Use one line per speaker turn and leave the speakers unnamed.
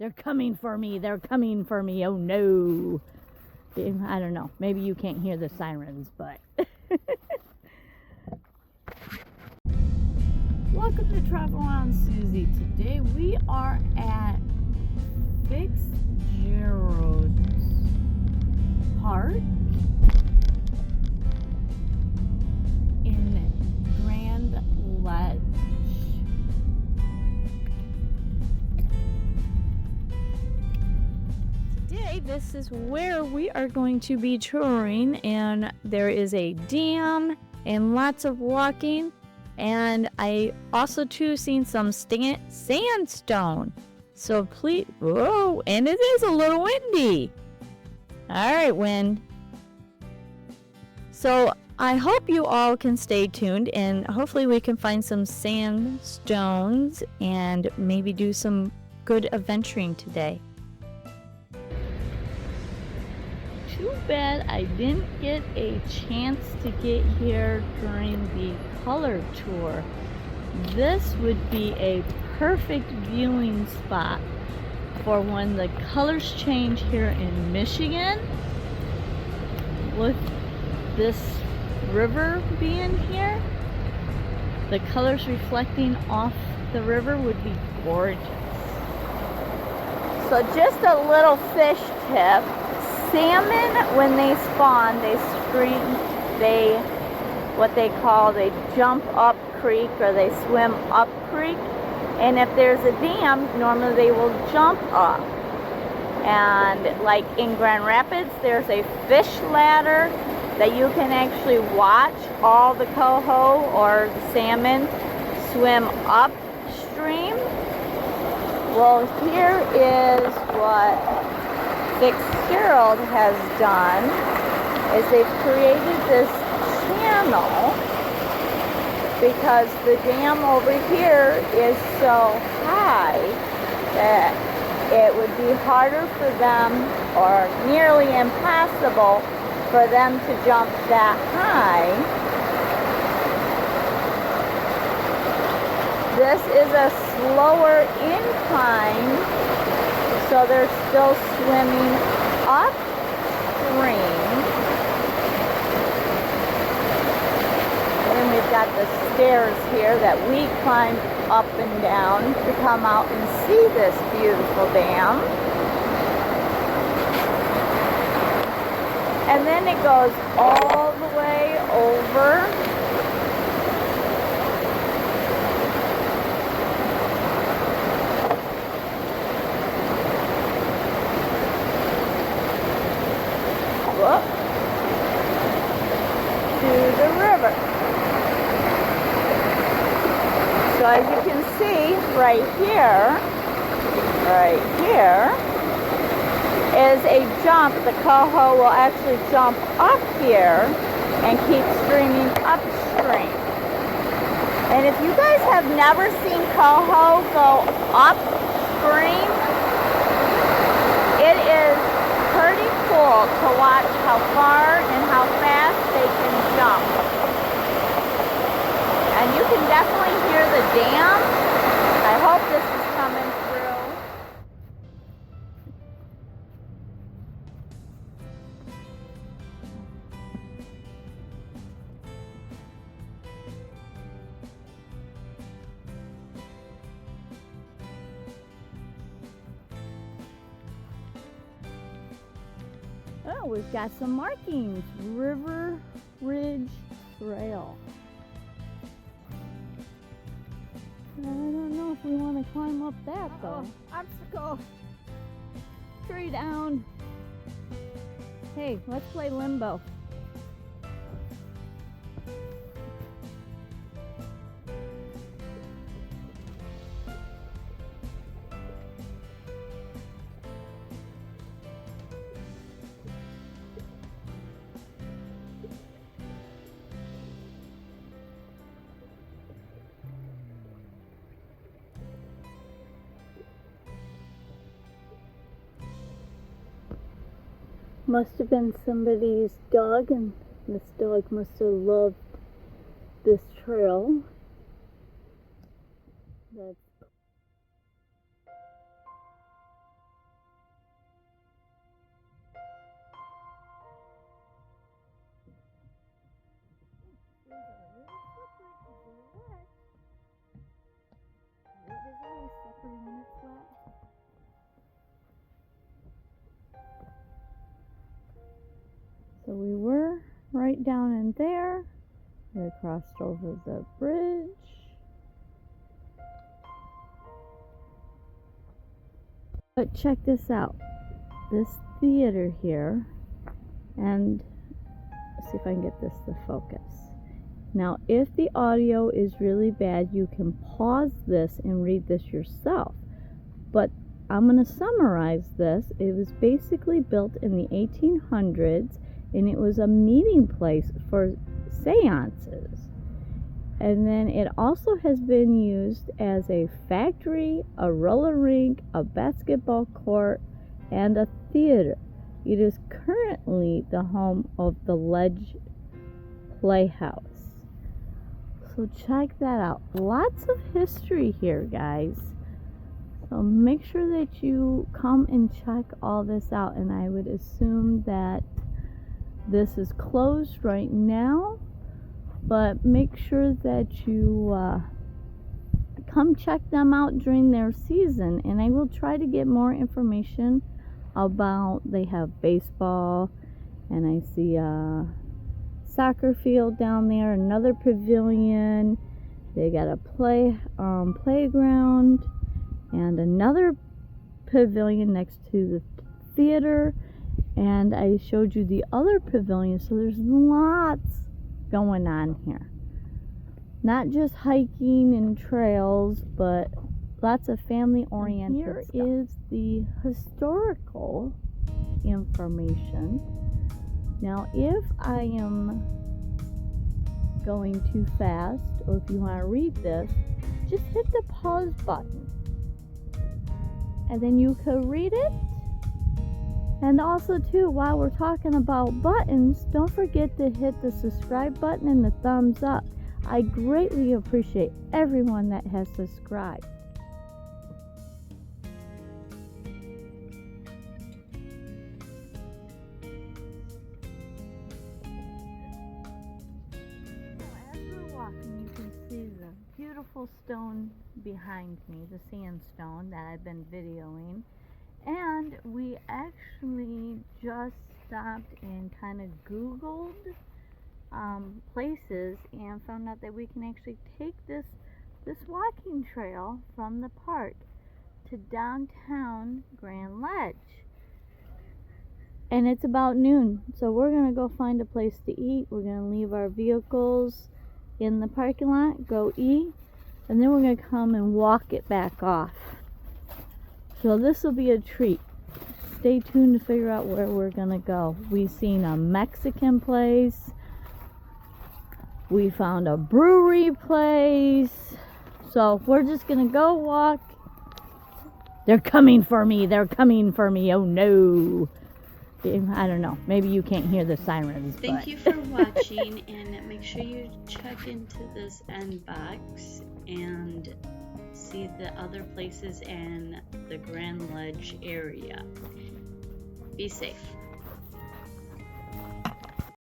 They're coming for me. They're coming for me. Oh no. I don't know. Maybe you can't hear the sirens, but. Welcome to Travel on Susie. Today we are at Fitzgerald Park in Grand Ledge. Today this is where we are going to be touring, and there is a dam and lots of walking, and I also too seen some sandstone. So please, whoa, and it is a little windy. All right, wind. So I hope you all can stay tuned, and hopefully we can find some sandstones and maybe do some good adventuring today. Too bad I didn't get a chance to get here during the color tour. This would be a perfect viewing spot for when the colors change here in Michigan. With this river being here, the colors reflecting off the river would be gorgeous. So just a little fish tip. Salmon, when they spawn, they jump up creek, or they swim up creek. And if there's a dam, normally they will jump up. And like in Grand Rapids, there's a fish ladder that you can actually watch all the coho or the salmon swim upstream. Well, here is what Fitzgerald has done, is they've created this channel because the dam over here is so high that it would be harder for them, or nearly impossible for them to jump that high. This is a slower incline, so they're still swimming upstream. And then we've got the stairs here that we climb up and down to come out and see this beautiful dam. And then it goes all the way over. To the river. So as you can see right here is a jump. The coho will actually jump up here and keep streaming upstream. And if you guys have never seen coho go upstream, it is pretty cool to watch how far and how fast they can jump. And you can definitely hear the dam. I hope this is coming through. Oh, we've got some markings. River Ridge Trail. I don't know if we want to climb up that though. Obstacle. Tree down. Hey, let's play limbo. Must have been somebody's dog, and this dog must have loved this trail. That's especially when it's wet. So we were right down in there. We crossed over the bridge. But check this out. This theater here, and let's see if I can get this to focus. Now, if the audio is really bad, you can pause this and read this yourself. But I'm going to summarize this. It was basically built in the 1800s, and it was a meeting place for seances. And then it also has been used as a factory, a roller rink, a basketball court, and a theater. It is currently the home of the Ledge Playhouse. So check that out. Lots of history here, guys. So make sure that you come and check all this out. And I would assume that this is closed right now, but make sure that you come check them out during their season. And I will try to get more information about, they have baseball, and I see a soccer field down there, another pavilion. They got a playground and another pavilion next to the theater, and I showed you the other pavilion. So there's lots going on here, not just hiking and trails, but lots of family oriented
Here
stuff. Is the historical information. Now, if I am going too fast, or if you want to read this, just hit the pause button, and then you could read it. And also too, while we're talking about buttons, don't forget to hit the subscribe button and the thumbs up. I greatly appreciate everyone that has subscribed. As we're walking, you can see the beautiful stone behind me, the sandstone that I've been videoing. And we actually just stopped and kind of Googled places and found out that we can actually take this walking trail from the park to downtown Grand Ledge. And it's about noon, so we're going to go find a place to eat. We're going to leave our vehicles in the parking lot, go eat, and then we're going to come and walk it back off. So this will be a treat. Stay tuned to figure out where we're going to go. We've seen a Mexican place. We found a brewery place. So we're just going to go walk. They're coming for me. They're coming for me. Oh no. I don't know. Maybe you can't hear the sirens.
Thank you for watching, and make sure you check into this end box and see the other places in the Grand Ledge area. Be safe.